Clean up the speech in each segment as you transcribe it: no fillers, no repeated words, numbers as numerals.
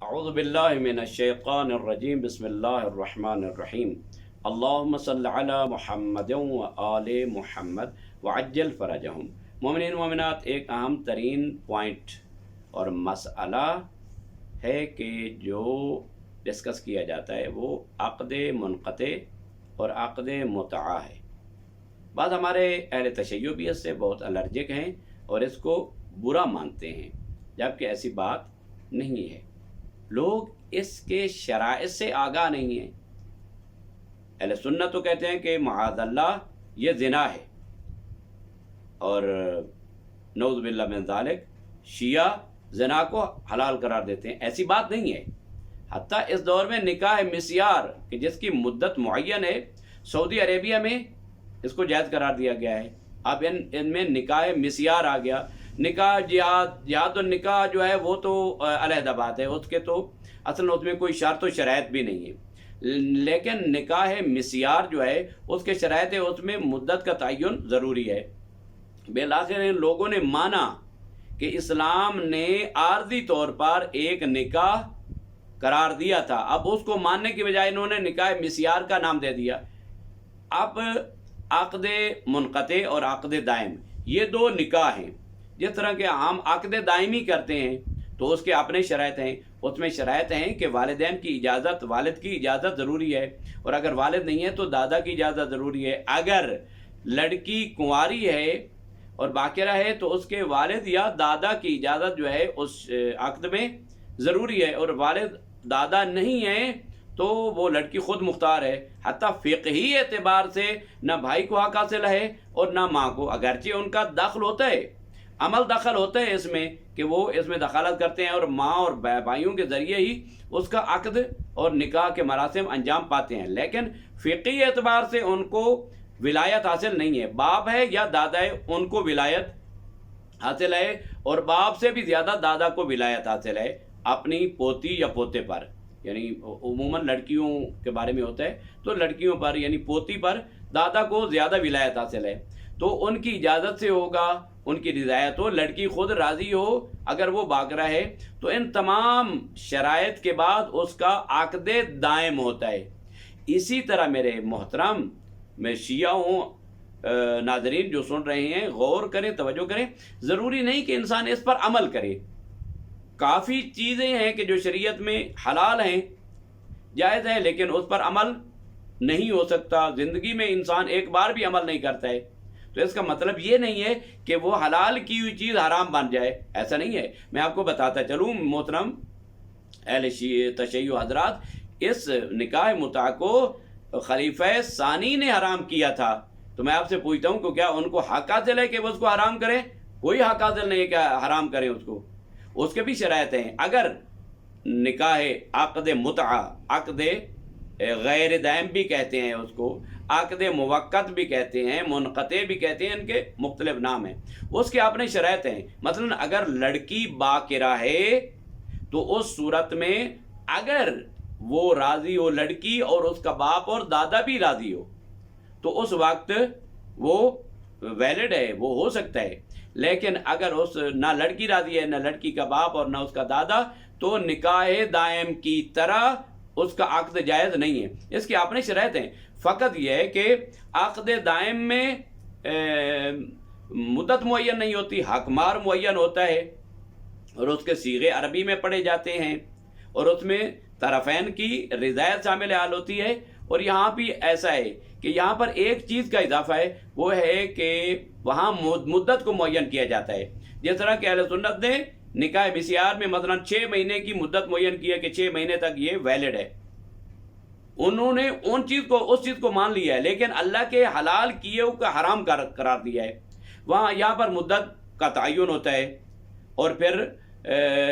اعوذ باللہ من الشیطان الرجیم بسم اللہ الرحمن الرحیم اللہم صل علی محمد و آل محمد وعجل فرجہم۔ مومنین مومنات، ایک اہم ترین پوائنٹ اور مسئلہ ہے کہ جو ڈسکس کیا جاتا ہے وہ عقد منقطع اور عقد متعہ ہے۔ بعض ہمارے اہل تشیع بھی اس سے بہت الرجک ہیں اور اس کو برا مانتے ہیں، جبکہ ایسی بات نہیں ہے۔ لوگ اس کے شرائط سے آگاہ نہیں ہیں۔ اہل سنت تو کہتے ہیں کہ معاذ اللہ یہ زنا ہے، اور نعوذ باللہ من ذالک شیعہ زنا کو حلال قرار دیتے ہیں۔ ایسی بات نہیں ہے۔ حتیٰ اس دور میں نکاح مسیار کہ جس کی مدت معین ہے، سعودی عربیہ میں اس کو جائز قرار دیا گیا ہے۔ اب ان میں نکاح مسیار آ گیا۔ نکاح جہاد و نکاح جو ہے وہ تو علیحدہ بات ہے، اس کے تو اصل اس میں کوئی شرط و شرائط بھی نہیں ہے، لیکن نکاح مسیار جو ہے اس کے شرائط ہے، اس میں مدت کا تعین ضروری ہے۔ بالآخر ان لوگوں نے مانا کہ اسلام نے عارضی طور پر ایک نکاح قرار دیا تھا، اب اس کو ماننے کی بجائے انہوں نے نکاح مسیار کا نام دے دیا۔ اب عقد منقطع اور عقد دائم یہ دو نکاح ہیں۔ جس طرح کے عام عقد دائمی کرتے ہیں تو اس کے اپنے شرائط ہیں، اس میں شرائط ہیں کہ والدین کی اجازت، والد کی اجازت ضروری ہے، اور اگر والد نہیں ہے تو دادا کی اجازت ضروری ہے۔ اگر لڑکی کنواری ہے اور باقرہ ہے تو اس کے والد یا دادا کی اجازت جو ہے اس عقد میں ضروری ہے، اور والد دادا نہیں ہے تو وہ لڑکی خود مختار ہے۔ حتیٰ فقہی اعتبار سے نہ بھائی کو حق حاصل ہے اور نہ ماں کو، اگرچہ ان کا دخل ہوتا ہے، عمل دخل ہوتا ہے اس میں کہ وہ اس میں دخالت کرتے ہیں اور ماں اور بھائیوں کے ذریعے ہی اس کا عقد اور نکاح کے مراسم انجام پاتے ہیں، لیکن فقہی اعتبار سے ان کو ولایت حاصل نہیں ہے۔ باپ ہے یا دادا ہے ان کو ولایت حاصل ہے، اور باپ سے بھی زیادہ دادا کو ولایت حاصل ہے اپنی پوتی یا پوتے پر، یعنی عموماً لڑکیوں کے بارے میں ہوتا ہے تو لڑکیوں پر یعنی پوتی پر دادا کو زیادہ ولایت حاصل ہے، تو ان کی اجازت سے ہوگا، ان کی رضایت ہو، لڑکی خود راضی ہو، اگر وہ باقرہ ہے تو ان تمام شرائط کے بعد اس کا عقد دائم ہوتا ہے۔ اسی طرح میرے محترم، میں شیعہ ہوں، ناظرین جو سن رہے ہیں غور کریں، توجہ کریں، ضروری نہیں کہ انسان اس پر عمل کرے۔ کافی چیزیں ہیں کہ جو شریعت میں حلال ہیں، جائز ہیں، لیکن اس پر عمل نہیں ہو سکتا۔ زندگی میں انسان ایک بار بھی عمل نہیں کرتا ہے، تو اس کا مطلب یہ نہیں ہے کہ وہ حلال کی ہوئی چیز حرام بن جائے، ایسا نہیں ہے۔ میں آپ کو بتاتا چلوں محترم اہل تشیع حضرات، اس نکاح متعہ کو خلیفہ ثانی نے حرام کیا تھا، تو میں آپ سے پوچھتا ہوں کہ کیا ان کو حق حاصل ہے کہ وہ اس کو حرام کریں؟ کوئی حق حاصل نہیں ہے کہ حرام کریں اس کو، اس کے بھی شرائط ہیں۔ اگر نکاح عقد متعہ، عقد غیر دائم بھی کہتے ہیں اس کو، عقد موقت بھی کہتے ہیں، منقطع بھی کہتے ہیں، ان کے مختلف نام ہیں، اس کے اپنے شرائط ہیں۔ مثلا اگر لڑکی باقرہ ہے تو اس صورت میں اگر وہ راضی ہو لڑکی اور اس کا باپ اور دادا بھی راضی ہو تو اس وقت وہ ویلڈ ہے، وہ ہو سکتا ہے۔ لیکن اگر نہ لڑکی راضی ہے، نہ لڑکی کا باپ اور نہ اس کا دادا، تو نکاح دائم کی طرح اس کا عقد جائز نہیں ہے۔ اس کے اپنے شرائط ہیں، فقط یہ ہے کہ عقد دائم میں مدت معین نہیں ہوتی، حق مار معین ہوتا ہے، اور اس کے صیغے عربی میں پڑھے جاتے ہیں، اور اس میں طرفین کی رضایت شامل حال ہوتی ہے۔ اور یہاں بھی ایسا ہے کہ یہاں پر ایک چیز کا اضافہ ہے، وہ ہے کہ وہاں مدت کو معین کیا جاتا ہے۔ جس طرح کہ اہل سنت نے نکاح مسیار میں مثلا 6 مہینے کی مدت معین کی ہے کہ 6 مہینے تک یہ ویلڈ ہے، انہوں نے اس چیز کو مان لیا ہے، لیکن اللہ کے حلال کیے کا حرام قرار دیا ہے۔ وہاں یہاں پر مدت کا تعین ہوتا ہے، اور پھر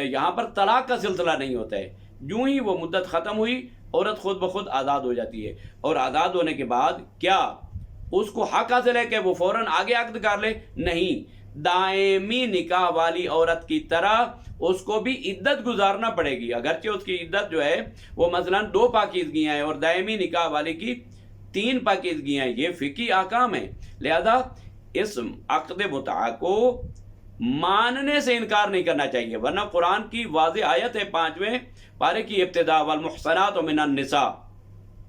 یہاں پر طلاق کا سلسلہ نہیں ہوتا ہے۔ جو ہی وہ مدت ختم ہوئی، عورت خود بخود آزاد ہو جاتی ہے، اور آزاد ہونے کے بعد کیا اس کو حق حاصل ہے کہ وہ فوراً آگے عقد کر لے؟ نہیں، دائمی نکاح والی عورت کی طرح اس کو بھی عدت گزارنا پڑے گی، اگرچہ اس کی عدت جو ہے وہ مثلا 2 پاکیزگیاں ہیں اور دائمی نکاح والی کی 3 پاکیزگیاں ہیں۔ یہ فقہی احکام ہیں، لہذا اس عقد متعہ کو ماننے سے انکار نہیں کرنا چاہیے، ورنہ قرآن کی واضح آیت ہے 5ویں پارے کی ابتدا، والمحصنات من النساء،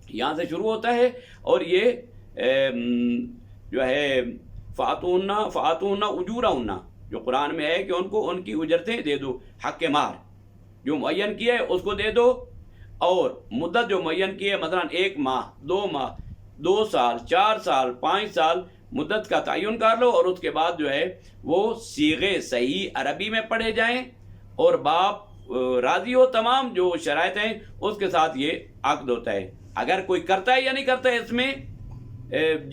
یہاں سے شروع ہوتا ہے، اور یہ جو ہے فاتون اجورہن، جو قرآن میں ہے کہ ان کو ان کی اجرتیں دے دو، حق مہر جو معین کیا ہے اس کو دے دو، اور مدت جو معین کی ہے مثلا 1 ماہ 2 ماہ 2 سال 4 سال 5 سال مدت کا تعین کر لو، اور اس کے بعد جو ہے وہ صیغے صحیح عربی میں پڑھے جائیں، اور باپ راضی ہو، تمام جو شرائط ہیں اس کے ساتھ یہ عقد ہوتا ہے۔ اگر کوئی کرتا ہے یا نہیں کرتا ہے اس میں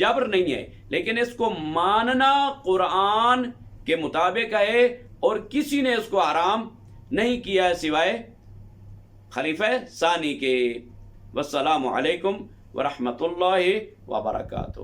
جبر نہیں ہے، لیکن اس کو ماننا قرآن کے مطابق ہے، اور کسی نے اس کو حرام نہیں کیا ہے سوائے خلیفہ ثانی کے۔ والسلام علیکم ورحمۃ اللہ وبرکاتہ۔